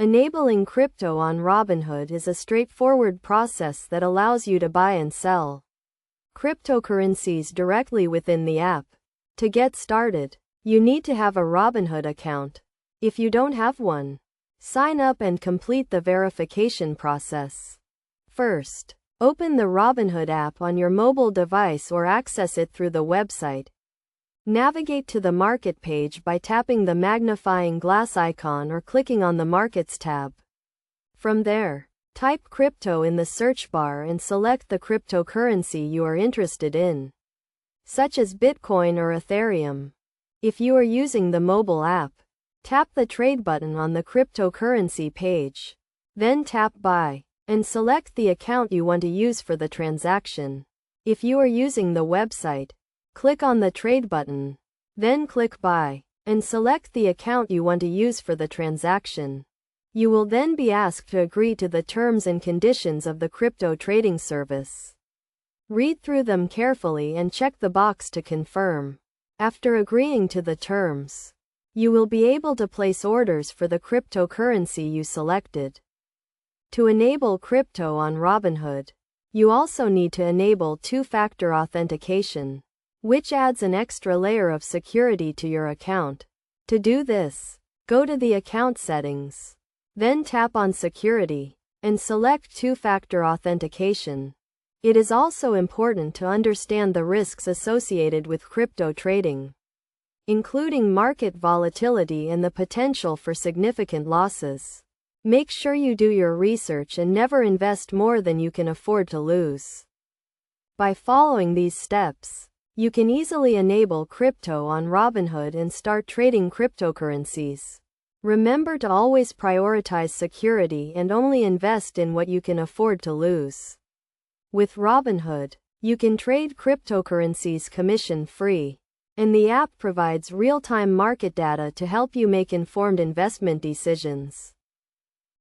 Enabling crypto on Robinhood is a straightforward process that allows you to buy and sell cryptocurrencies directly within the app. To get started, you need to have a Robinhood account. If you don't have one, sign up and complete the verification process. First, open the Robinhood app on your mobile device or access it through the website. Navigate to the Market page by tapping the magnifying glass icon or clicking on the Markets tab. From there, type crypto in the search bar and select the cryptocurrency you are interested in, such as Bitcoin or Ethereum. If you are using the mobile app, tap the Trade button on the cryptocurrency page. Then tap Buy, and select the account you want to use for the transaction. If you are using the website, click on the Trade button, then click Buy, and select the account you want to use for the transaction. You will then be asked to agree to the terms and conditions of the crypto trading service. Read through them carefully and check the box to confirm. After agreeing to the terms, you will be able to place orders for the cryptocurrency you selected. To enable crypto on Robinhood, you also need to enable two-factor authentication, which adds an extra layer of security to your account. To do this, go to the account settings, then tap on Security, and select two-factor authentication. It is also important to understand the risks associated with crypto trading, including market volatility and the potential for significant losses. Make sure you do your research and never invest more than you can afford to lose. By following these steps, you can easily enable crypto on Robinhood and start trading cryptocurrencies. Remember to always prioritize security and only invest in what you can afford to lose. With Robinhood, you can trade cryptocurrencies commission-free, and the app provides real-time market data to help you make informed investment decisions.